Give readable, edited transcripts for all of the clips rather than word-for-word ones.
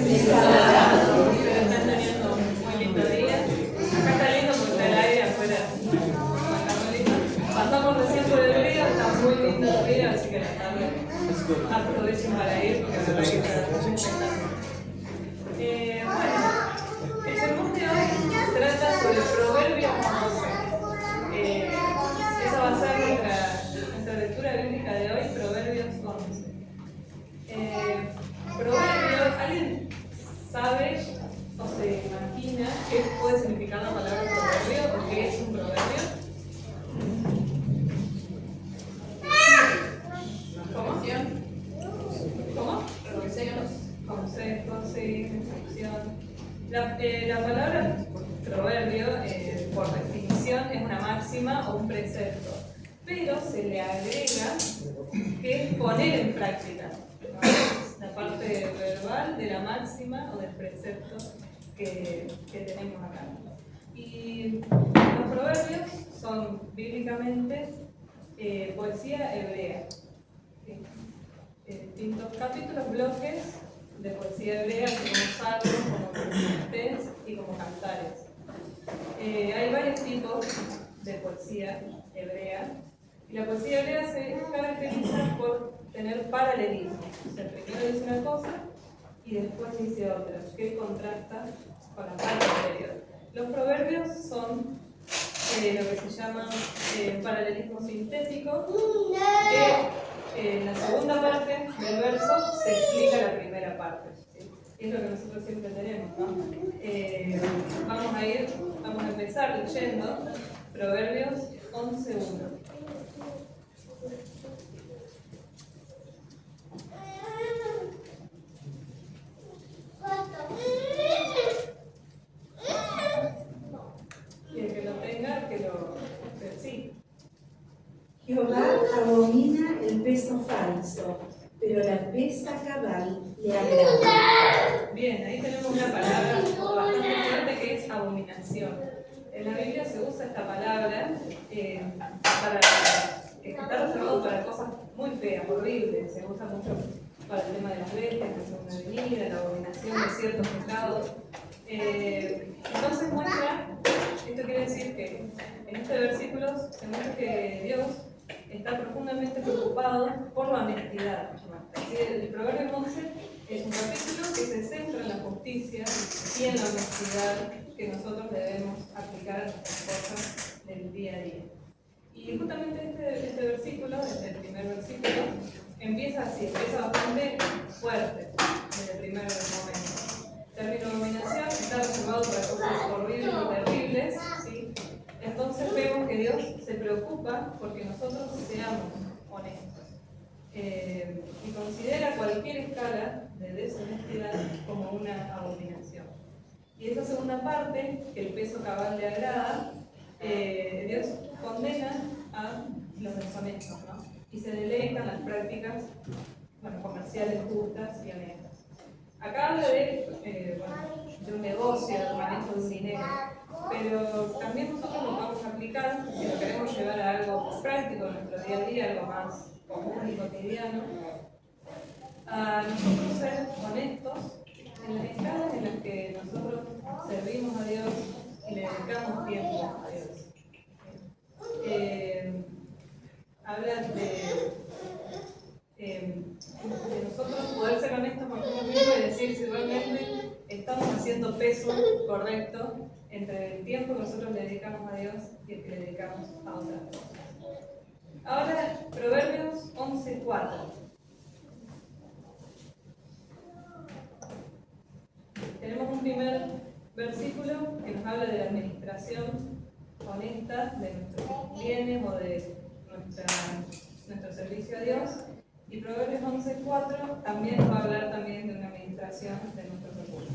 Están teniendo muy lindo día. Acá está lindo porque está el aire afuera. Acá muy lindo. Pasamos recién por el río, está muy lindo el río, así que la tarde aprovechen para ir porque la verdad que está espectacular. Bueno, el sermón de hoy trata sobre Proverbios 11. Esa va a ser nuestra lectura bíblica de hoy, Proverbios 11. Proverbios, ¿alguien sabe o se imagina qué puede significar la palabra proverbio o qué es un proverbio? ¿Cómo? ¿Cómo? Consejos, sí, instrucción. La palabra proverbio, por definición, es una máxima o un precepto, pero se le agrega que es poner en práctica, ¿no? La parte verbal de la máxima o del precepto que tenemos acá. Y los proverbios son bíblicamente poesía hebrea. ¿Sí? Distintos capítulos, bloques de poesía hebrea, como salmos, como cantes y como cantares. Hay varios tipos de poesía hebrea, y la poesía hebrea se caracteriza por tener paralelismo. O sea, primero dice una cosa y después dice otra, que contrasta con la parte anterior. Los proverbios son lo que se llama paralelismo sintético, que en la segunda parte del verso se explica la primera parte. ¿Sí? Es lo que nosotros siempre tenemos, ¿no? Vamos a empezar leyendo Proverbios 11:1. Y el que lo tenga, que sí. Jehová abomina el peso falso, pero la pesa cabal le agrada. Bien, ahí tenemos una palabra bastante fuerte que es abominación. En la Biblia se usa esta palabra que está reservado para cosas muy feas, horribles. Se usa mucho para el tema de las bestias, la segunda venida, la abominación de ciertos pecados. Entonces esto quiere decir que en este versículo se muestra que Dios está profundamente preocupado por la honestidad. El Proverbio 11 es un capítulo que se centra en la justicia y en la honestidad que nosotros debemos aplicar a nuestras cosas del día a día. Y justamente este versículo, el primer versículo, empieza bastante fuerte desde el primer momento. El término dominación está reservado para cosas horribles y terribles, ¿sí? Entonces vemos que Dios se preocupa porque nosotros seamos honestos. Y considera cualquier escala de deshonestidad como una abominación. Y esa segunda parte, que el peso cabal le agrada, Dios condena a los deshonestos, ¿no? Y se delegan las prácticas comerciales justas y honestas. Acá habla de un negocio, de un manejo de un dinero, pero también nosotros lo vamos a aplicar, si lo queremos llevar a algo práctico en nuestro día a día, algo más común y cotidiano, a nosotros ser honestos en las escalas en las que nosotros servimos a Dios y le dedicamos tiempo a Dios. Habla de nosotros poder ser honestos con nosotros mismos y decir si realmente estamos haciendo peso correcto entre el tiempo que nosotros le dedicamos a Dios y el que le dedicamos a otras cosas. Ahora, Proverbios 11:4. Tenemos un primer versículo que nos habla de la administración honesta de nuestros bienes o de nuestro servicio a Dios. Y Proverbios 11:4 también nos va a hablar también de una administración de nuestros recursos.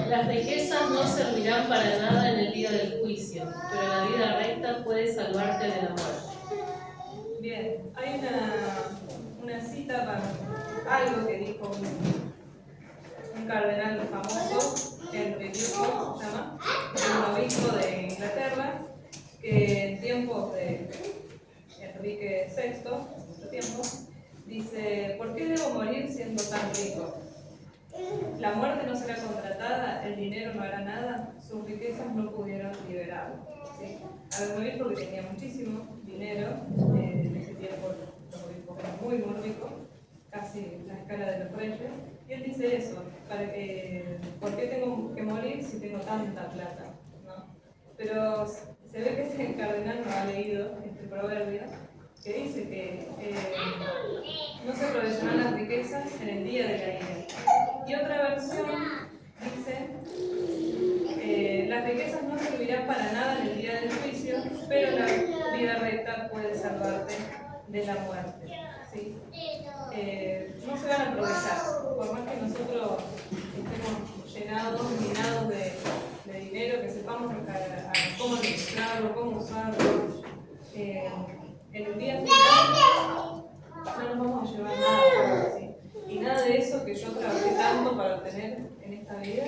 Las riquezas no servirán para nada en el día del juicio, pero la vida recta puede salvarte de la muerte. Bien, hay una cita para algo que dijo un cardenal famoso, Henry Newton se llama, un obispo de Inglaterra, que en tiempos de Enrique VI, en su tiempo, dice: ¿por qué debo morir siendo tan rico? La muerte no será contratada, el dinero no hará nada, sus riquezas no pudieron liberarlo. ¿Sí? A ver, morir porque tenía muchísimo dinero, en ese tiempo los obispos eran muy, muy ricos, casi la escala de los reyes, y él dice eso, ¿por qué tengo que morir si tengo tanta plata? ¿No? Pero se ve que este cardenal no ha leído este proverbio, que dice que no se aprovecharán las riquezas en el día de la ira. Y otra versión dice, las riquezas no servirán para nada en el día del juicio, pero la vida recta puede salvarte de la muerte. ¿Sí? No se van a aprovechar, por más que nosotros estemos llenados, minados de dinero, que sepamos cómo administrarlo, cómo usarlo. En el día final no nos vamos a llevar nada, ¿sí? Y nada de eso que yo trabajé tanto para obtener en esta vida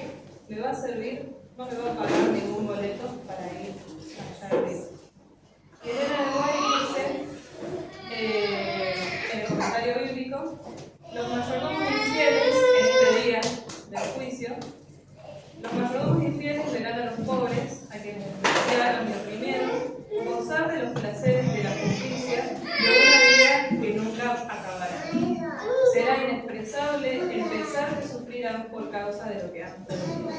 me va a servir, no me va a pagar ningún boleto para ir allá arriba. Y Elena de White dice, en el comentario bíblico, los mayordomos infieles en este día del juicio, los mayordomos infieles verán a los pobres, a quienes despreciaron y oprimieron, gozar de los placeres de la justicia de una vida que nunca acabará. Será inexpresable el pesar que sufrirán por causa de lo que han perdido.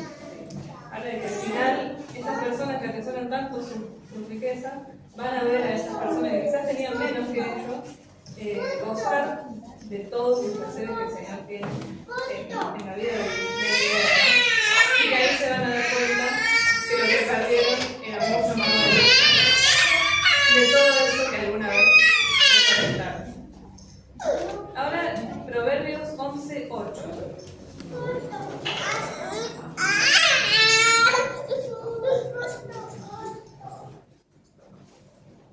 Ahora, que al final, estas personas que atesoran tanto su riqueza, van a ver a esas personas que quizás tenían menos que ellos, gozar de todos los placeres que el Señor tiene en la vida de vida. Y que ahí se van a dar cuenta que lo que perdieron era mucho más de todo eso que alguna vez recolectaron. Ahora, Proverbios 11:8.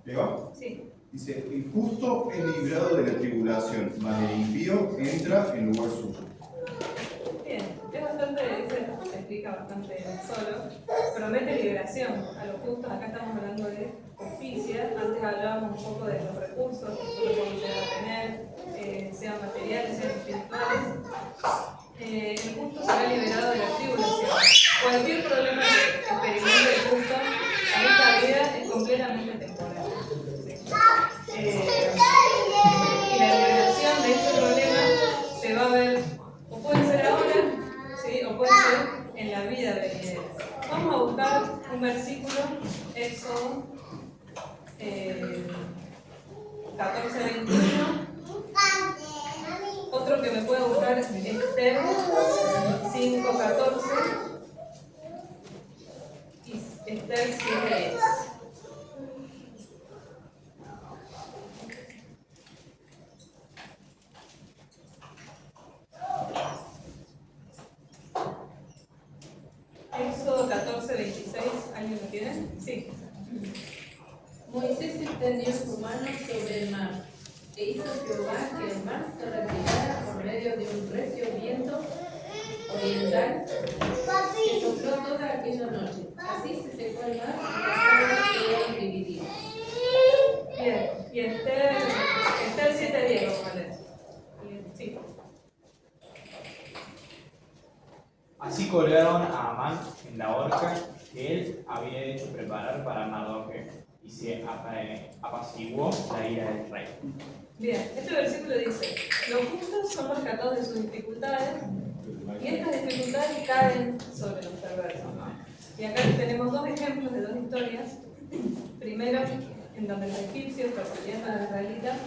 ¿Le va? Sí. Dice, el justo es librado de la tribulación, mas el impío entra en lugar suyo. Bien, es bastante, se explica bastante solo. Promete liberación a los justos. Acá estamos hablando de justicia. Antes hablábamos un poco de los recursos que nosotros podemos llegar a tener, sean materiales, sean espirituales. El justo será liberado de la tribulación. Cualquier problema que experimente el justo en esta vida es completamente temporal. Y la liberación de este problema se va a ver, o puede ser ahora, ¿sí? O puede ser en la vida venidera. Vamos a buscar un versículo, Éxodo 14:21. Otro que me puede gustar es Esther 5:14 y Esther 7:10. Éxodo 14:26, ¿alguien lo tiene? Sí. Moisés extendió su mano sobre el mar, e hizo Jehová que el mar se retirara por medio de un recio viento oriental que sopló toda aquella noche. Así se secó el mar y las aguas quedaron divididas. Bien, y Esther 7:10, vamos a leer. Sí. Así colgaron a Amán en la horca que él había hecho preparar para Mardoqueo, y se apaciguó la ira del rey. Bien, este versículo dice, los justos son rescatados de sus dificultades y estas dificultades caen sobre los perversos. Y acá tenemos dos ejemplos de dos historias. Primero, en donde los egipcios, persiguiendo a los israelitas,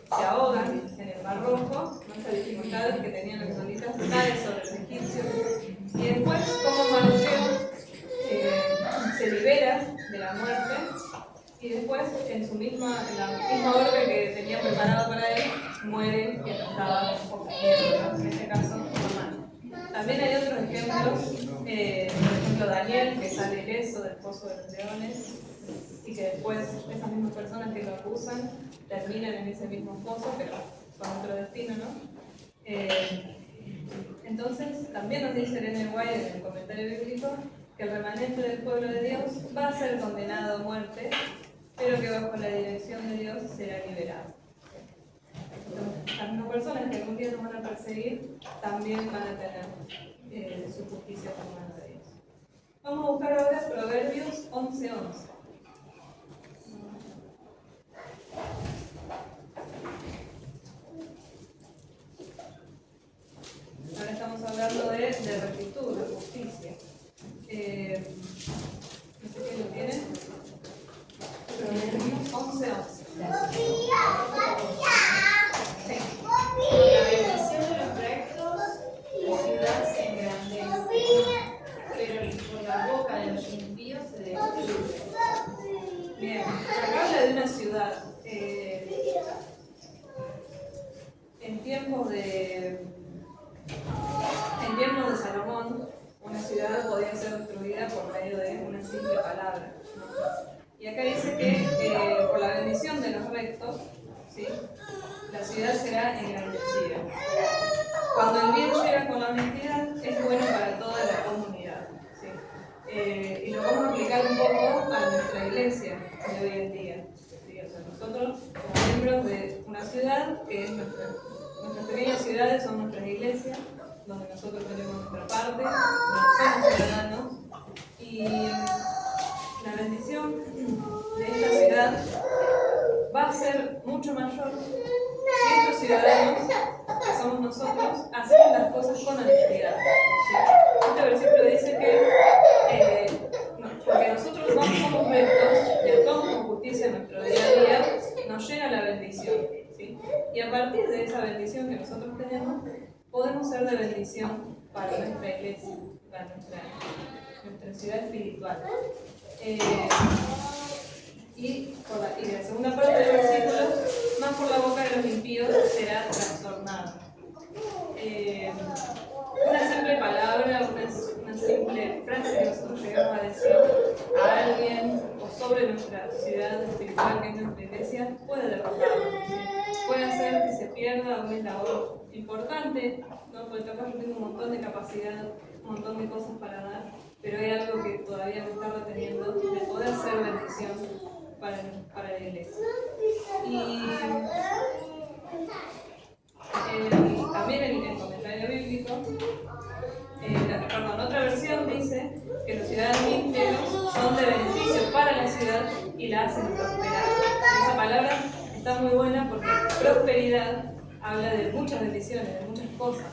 se ahogan en el Mar Rojo, esas dificultades que tenían los israelitas caen sobre los egipcios. Y después, como Mardoqueo se libera de la muerte, y después, en la misma horca que tenía preparado para él, muere y estaba oprimiendo, en este caso, Amán. También hay otros ejemplos, por ejemplo, Daniel, que sale ileso del pozo de los leones, y que después esas mismas personas que lo acusan terminan en ese mismo pozo, pero con otro destino, ¿no? Entonces, también nos dice Elena White en el comentario bíblico que el remanente del pueblo de Dios va a ser condenado a muerte, pero que bajo la dirección de Dios será liberado. Entonces, las mismas personas que algún día nos van a perseguir, también van a tener su justicia por mano de Dios. Vamos a buscar ahora Proverbios 11:11. Ahora estamos hablando de rectitud, de justicia. No sé quién lo tiene. Proverbios 11:11. Sí. La bendición de los rectos, la ciudad se engrandece, pero por la boca de los impíos se destruye. Bien, acá habla de una ciudad. En tiempos de Salomón, una ciudad podía ser destruida por medio de una simple palabra, ¿no? Y acá dice que por la bendición de los rectos, ¿sí?, la ciudad será engrandecida. Cuando el bien llega con la honestidad, es bueno para toda la comunidad, ¿sí? Y lo vamos a aplicar un poco a nuestra iglesia de hoy en día, ¿sí? O sea, nosotros, como miembros de una ciudad, que es nuestras pequeñas ciudades son nuestras iglesias, donde nosotros tenemos nuestra parte, donde somos ciudadanos, y la bendición de esta ciudad va a ser mucho mayor si estos ciudadanos, que somos nosotros, hacemos las cosas con honestidad. ¿Sí? Este versículo dice que porque nosotros no somos rectos y actuamos con justicia en nuestro día a día, nos llega la bendición, ¿sí? Y a partir de esa bendición que nosotros tenemos, podemos ser de bendición para nuestra iglesia, para nuestra ciudad espiritual. Y la segunda parte del versículo, más por la boca de los impíos será trastornada. Una simple palabra, una simple frase que nosotros llegamos a decir a alguien o sobre nuestra ciudad espiritual, que es nuestra iglesia, puede derrotarlo, ¿sí? Puede hacer que se pierda un eslabón importante, ¿no? Porque capaz yo tengo un montón de capacidad, un montón de cosas para dar, pero hay algo que todavía me está reteniendo de poder ser bendición para la iglesia. Y también en el comentario bíblico, otra versión dice que los ciudadanos íntegros son de beneficio para la ciudad y la hacen prosperar. Esa palabra está muy buena porque prosperidad habla de muchas bendiciones, de muchas cosas,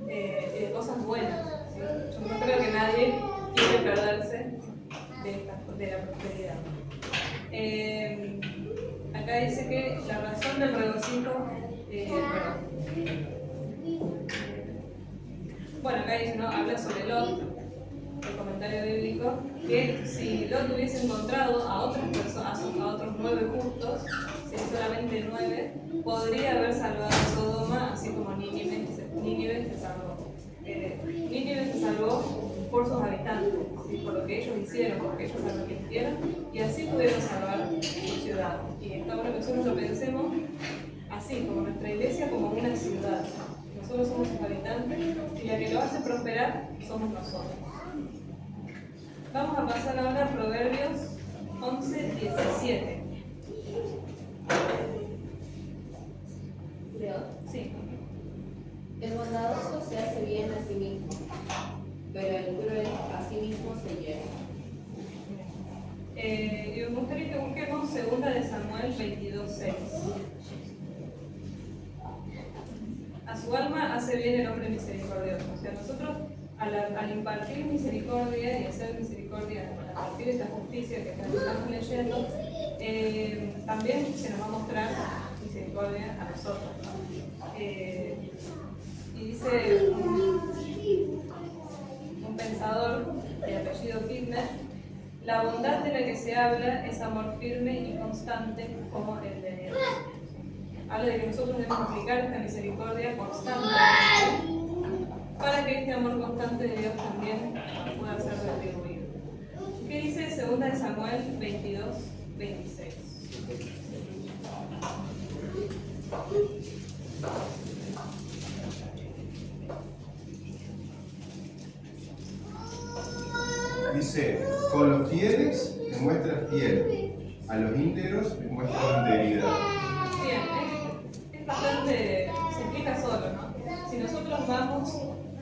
de cosas buenas, ¿sí? Yo no creo que nadie quiere perderse de la prosperidad. Acá dice que la razón del regocijo, bueno, acá dice, ¿no? Habla sobre Lot, el comentario bíblico, que si Lot hubiese encontrado a otras personas, a otros 9 justos, si solamente 9, podría haber salvado a Sodoma, así como Nínive se salvó. Nínive se salvó por sus habitantes, ¿sí? Por lo que ellos hicieron, porque ellos se arrepintieron y así pudieron salvar su ciudad. Y está bueno que nosotros lo pensemos así, como nuestra iglesia, como una ciudad. Nosotros somos sus habitantes y la que lo hace prosperar somos nosotros. Vamos a pasar ahora a Proverbios 11:17. Leo. Sí. El bondadoso se hace bien a sí mismo, pero el cruel a sí mismo se hiere. Y me gustaría que busquemos 2 de Samuel 22:6. A su alma hace bien el hombre misericordioso. O sea, nosotros al impartir misericordia y hacer misericordia a partir de esta justicia que estamos leyendo, también se nos va a mostrar misericordia a nosotros, ¿no? Y dice un pensador de apellido Fitner: la bondad de la que se habla es amor firme y constante como el de Dios. Habla de que nosotros debemos aplicar esta misericordia constante para que este amor constante de Dios también pueda ser retribuido. ¿Qué dice 2 de Samuel 22:26? Dice, con los fieles te muestras fiel, a los íntegros les muestras integridad. Bien, es bastante, se explica solo, ¿no? Si nosotros damos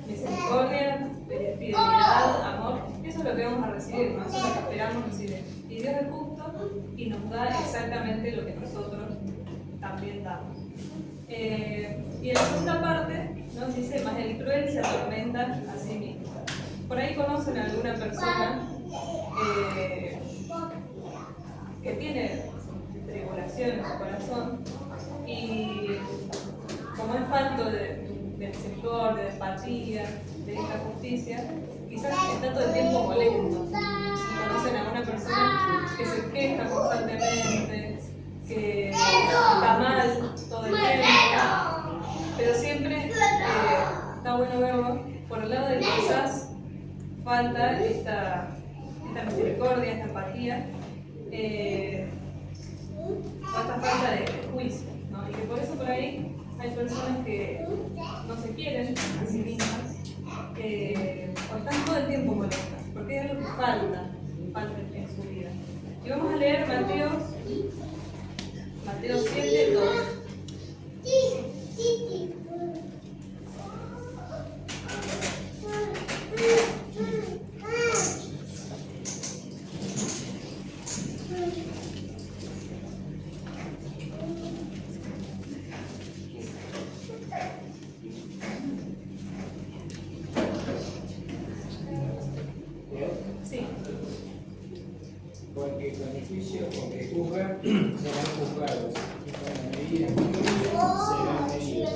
misericordia, fidelidad, amor, eso es lo que vamos a recibir, ¿no? Eso es lo que esperamos recibir. Y Dios es justo y nos da exactamente lo que nosotros también damos. Y en la segunda parte nos dice, más el cruel se atormenta a sí mismo. Por ahí conocen a alguna persona que tiene tribulación en su corazón y como es falto de misericordia, de empatía, de esta justicia, quizás está todo el tiempo molesto. Si conocen a una persona que se queja constantemente, que está mal todo el tiempo, pero siempre está bueno verlo por el lado de que quizás falta esta misericordia, esta empatía, o esta falta de juicio, ¿no? Y que por eso por ahí hay personas que no se quieren a sí mismas, o están todo el tiempo molestas, porque es algo que falta en su vida. Y vamos a leer Mateo 7, 2. Sí. Porque con el juicio con que juzga serán juzgados, y con la medida que miden serán medidos.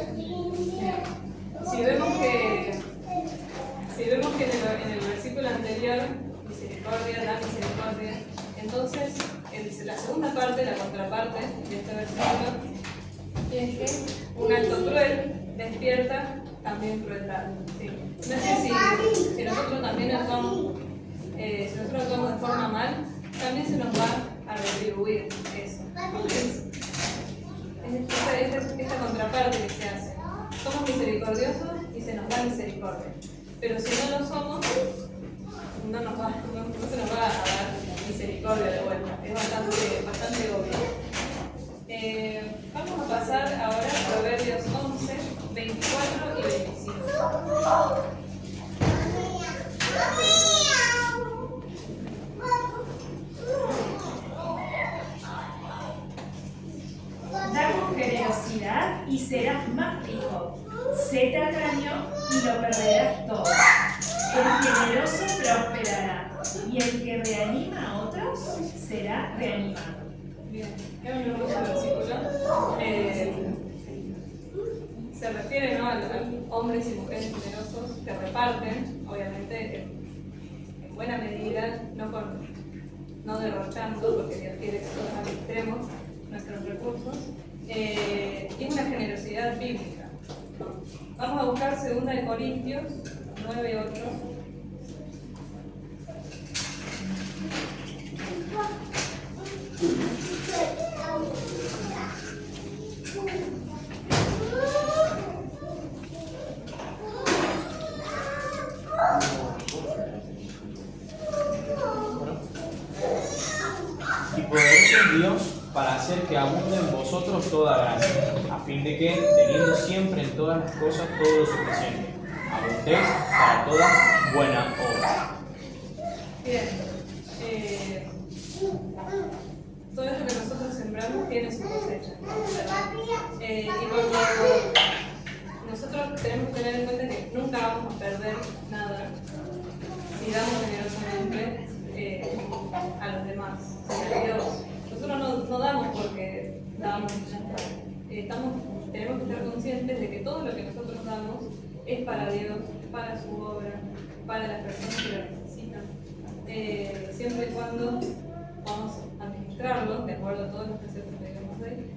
Si vemos que en el versículo anterior, misericordia, da misericordia, entonces la segunda parte, la contraparte de este versículo, es que un acto cruel despierta también crueldad. ¿Sí? No es que si nosotros también actuamos, si nosotros actuamos de forma mal, también se nos va a retribuir eso. Entonces, es esta contraparte que se hace. Somos misericordiosos y se nos da misericordia. Pero si no lo somos, no se nos va a dar misericordia de vuelta. Es bastante obvio. Vamos a pasar ahora a Proverbios 11, 24 y 25. Da con generosidad y serás más rico. Sé tacaño y lo perderás todo. El generoso prosperará y el que reanima a otros será reanimado. Bien, es un hermoso versículo. Se refiere, ¿no?, a hombres y mujeres generosos que reparten, obviamente, en buena medida, no derrochando, porque Dios quiere que todos administremos nuestros recursos, y una generosidad bíblica. Vamos a buscar 2 Corintios 9, 8. Y poderoso es Dios para hacer que abunde en vosotros toda gracia, a fin de que, teniendo siempre en todas las cosas todo lo suficiente, abundéis para toda buena obra. Bien, todo esto que nosotros sembramos tiene su cosecha, ¿verdad? Y cuando nosotros tenemos que tener en cuenta que nunca vamos a perder nada si damos generosamente a los demás, a Dios. Nosotros no damos porque damos y ya está. Tenemos que estar conscientes de que todo lo que nosotros damos es para Dios, para su obra, para las personas que lo necesitan. Siempre y cuando vamos a administrarlo de acuerdo a todos los preceptos que tenemos ahí.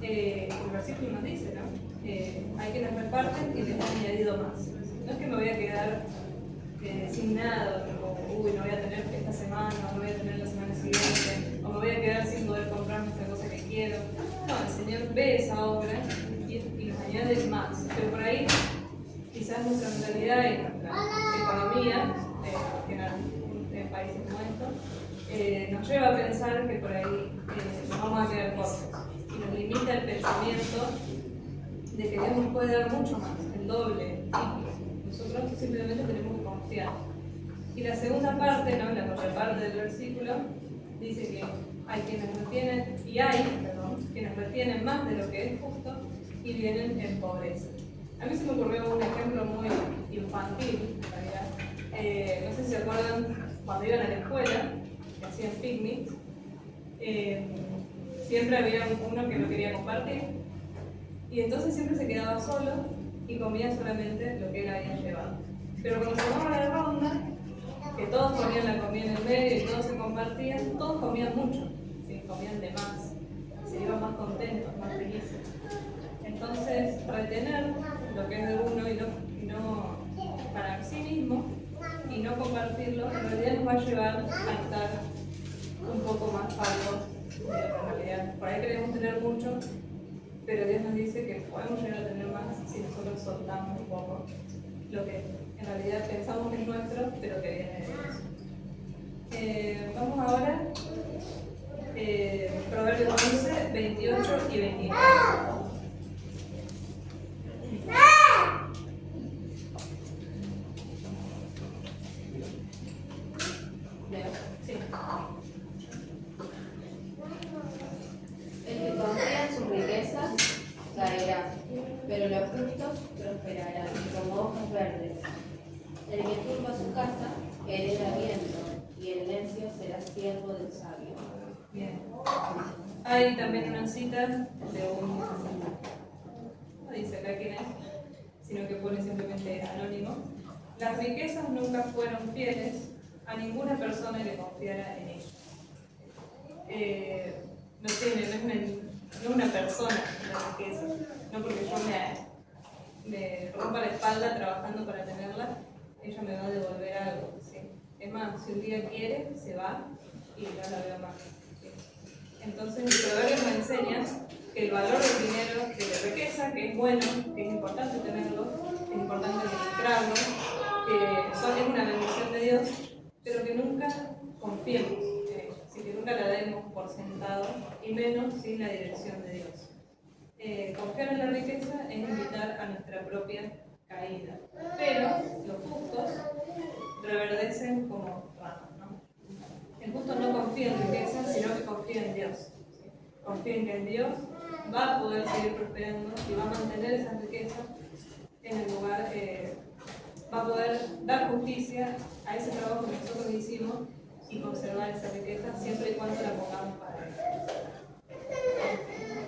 Y el versículo nos dice, ¿no? Hay quienes reparten y les han añadido más. No es que me voy a quedar sin nada, o no voy a tener esta semana, o no voy a tener la semana siguiente, o me voy a quedar sin poder comprarme esta cosa que quiero. No, el Señor ve esa obra y nos añade más. Pero por ahí, quizás nuestra mentalidad y nuestra economía, en países como estos, nos lleva a pensar que por ahí nos vamos a quedar cortos y nos limita el pensamiento de que Dios nos puede dar mucho más, el doble. Y nosotros simplemente tenemos que confiar. Y la segunda parte, ¿no? La contraparte del versículo, dice que hay quienes retienen, quienes retienen más de lo que es justo y vienen en pobreza. A mí se me ocurrió un ejemplo muy infantil, en realidad. No sé si se acuerdan cuando iban a la escuela, que hacían picnics, siempre había uno que no quería compartir, y entonces siempre se quedaba solo y comía solamente lo que él había llevado. Pero cuando se tomaba la ronda, que todos ponían la comida en el medio y todos se compartían, todos comían mucho, ¿sí? Comían de más, se iban más contentos, más felices. Entonces, retener lo que es de uno y no para sí mismo y no compartirlo, en realidad nos va a llevar a estar un poco más faltos de la realidad. Por ahí queremos tener mucho, pero Dios nos dice que podemos llegar a tener más si nosotros soltamos un poco lo que en realidad pensamos que es nuestro, pero que viene de Dios. Vamos ahora, Proverbios 11, 28 y 29. Sí. El que confía en sus riquezas caerá, pero los justos prosperarán como hojas verdes. El que turba su casa hereda viento, y el necio será siervo del sabio. Bien. Hay también una cita de un, no dice acá quién es, sino que pone simplemente anónimo. Las riquezas nunca fueron fieles a ninguna persona que confiara en ellas. No es una persona la riqueza, no porque yo me rompa la espalda trabajando para tenerla, ella me va a devolver algo. ¿Sí? Es más, si un día quiere, se va y no la veo más. ¿Sí? Entonces, el proverbio me enseña que el valor del dinero, de la riqueza, que es bueno, que es importante tenerlo, es importante administrarlo, que es una bendición de Dios, pero que nunca confiemos en ella, así que nunca la demos por sentado, y menos sin la dirección de Dios. Confiar en la riqueza es invitar a nuestra propia caída, pero los justos reverdecen como ramas, ¿no? El justo no confía en riqueza, sino que confía en Dios. ¿Sí? Confía en que en Dios va a poder seguir prosperando y va a mantener esa riqueza en el lugar, va a poder dar justicia a ese trabajo que nosotros hicimos y conservar esa riqueza siempre y cuando la pongamos para Él.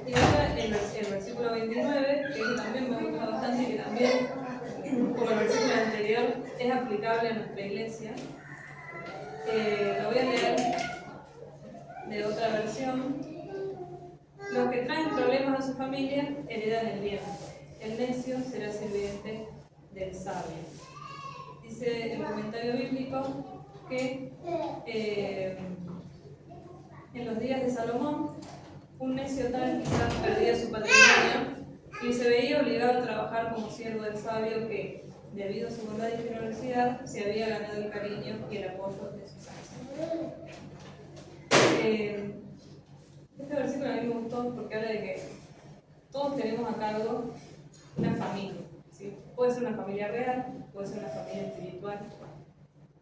Y ahora el versículo 29, que también me gusta bastante y que también, como el versículo anterior, es aplicable a nuestra iglesia. Lo voy a leer de otra versión. Los que traen problemas a su familia heredan el bien. El necio será sirviente del sabio. Dice el comentario bíblico que en los días de Salomón, un necio tal quizás perdía su patrimonio y se veía obligado a trabajar como siervo del sabio que, debido a su bondad y generosidad, se había ganado el cariño y el apoyo de sus ancianos. Este versículo a mí me gustó porque habla de que todos tenemos a cargo una familia. ¿Sí? Puede ser una familia real, puede ser una familia espiritual.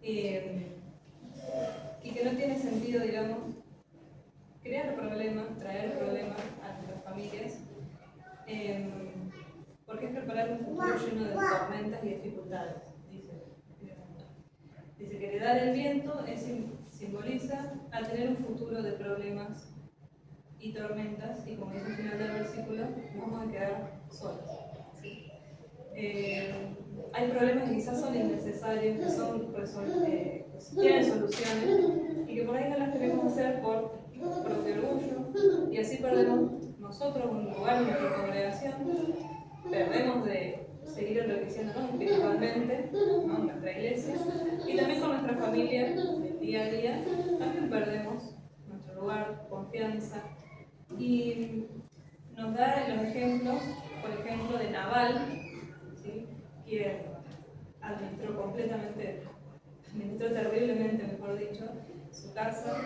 Y que no tiene sentido, digamos, crear problemas, traer problemas a nuestras familias, porque es preparar un futuro lleno de tormentas y dificultades, dice que heredar el viento simboliza a tener un futuro de problemas y tormentas, y como dice al final del versículo, nos vamos a quedar solos. ¿Sí? Hay problemas que quizás son innecesarios, que son tienen soluciones, y que por ahí no las queremos hacer por propio orgullo, y así perdemos nosotros un lugar en nuestra congregación, perdemos de seguir enriqueciéndonos espiritualmente, ¿no? En nuestra iglesia, y también con nuestra familia del día a día, también perdemos nuestro lugar, confianza, y nos da los ejemplos, por ejemplo, de Nabal, ¿sí? Quien administró terriblemente, mejor dicho, su casa,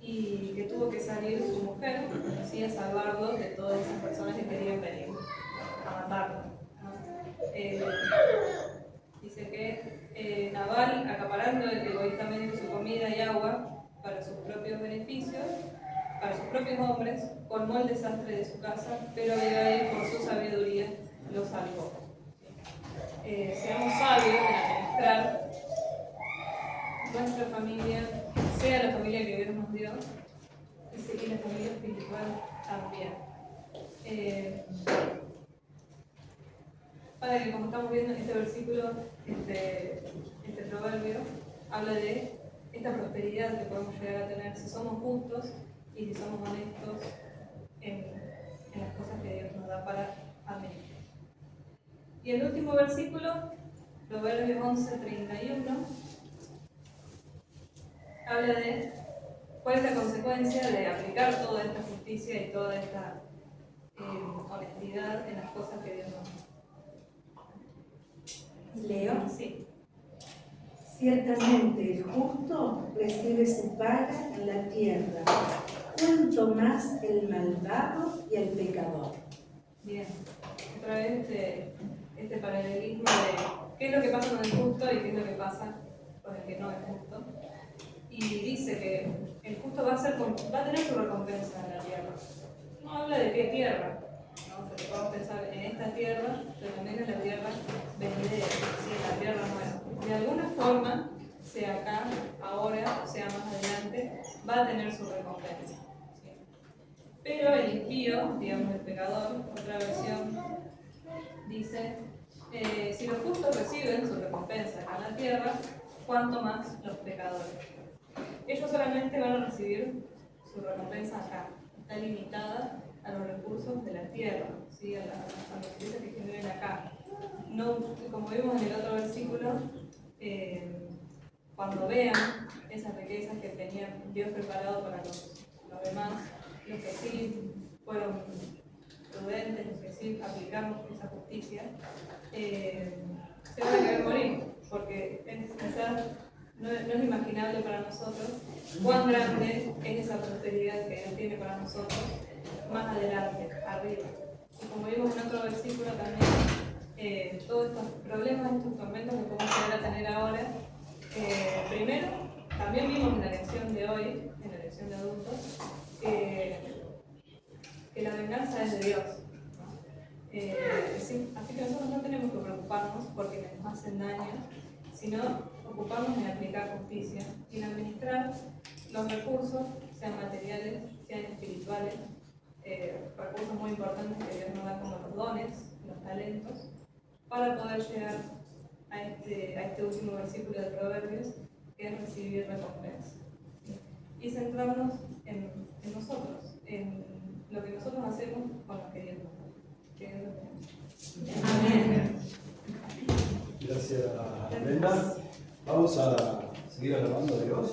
y que tuvo que salir su mujer, ¿sí? A salvarlo de todas esas personas que querían venir propios hombres colmó el desastre de su casa, pero Abigail por su sabiduría lo salvó. Seamos sabios en administrar nuestra familia, sea la familia que Dios nos dio, y la familia espiritual también. Para que, como estamos viendo en este versículo, este proverbio, habla de esta prosperidad que podemos llegar a tener si somos justos y si somos honestos en las cosas que Dios nos da para administrar. Y el último versículo, Proverbios 11:31, habla de cuál es la consecuencia de aplicar toda esta justicia y toda esta honestidad en las cosas que Dios nos da. Leo. Sí. Ciertamente el justo recibe su paga en la tierra, cuanto más el malvado y el pecador. Bien. Otra vez este paralelismo de qué es lo que pasa con el justo y qué es lo que pasa con el que no es justo. Y dice que el justo va a tener su recompensa en la tierra. No habla de qué tierra, ¿no? Porque podemos pensar en esta tierra, pero también en la tierra venidera, ¿sí? En la tierra nueva. De alguna forma, sea acá, ahora, sea más adelante, va a tener su recompensa. ¿Sí? Pero el impío, digamos el pecador, otra versión, dice, si los justos reciben su recompensa acá en la tierra, ¿cuánto más los pecadores? Ellos solamente van a recibir su recompensa acá, está limitada a los recursos de la tierra, ¿sí? a las riquezas que generen acá. No, como vimos en el otro versículo, cuando vean esas riquezas que tenía Dios preparado para los demás, los que sí fueron prudentes, los que sí aplicaron esa justicia, se van a querer morir, porque quizás no es imaginable para nosotros cuán grande es esa prosperidad que Dios tiene para nosotros más adelante, arriba. Y como vimos en otro versículo también, todos estos problemas, estos tormentos que podemos llegar a tener ahora, primero, también vimos en la lección de hoy, en la lección de adultos, que la venganza es de Dios. Sí, así que nosotros no tenemos que preocuparnos porque nos hacen daño, sino ocuparnos en aplicar justicia y en administrar los recursos, sean materiales, sean espirituales, recursos muy importantes que Dios nos da como los dones, los talentos, para poder llegar a este último versículo de Proverbios, que es recibir recompensa. Y centrarnos en nosotros, en lo que nosotros hacemos con lo que Dios nos da. Amén. Gracias, Brenda. Vamos a seguir alabando a Dios.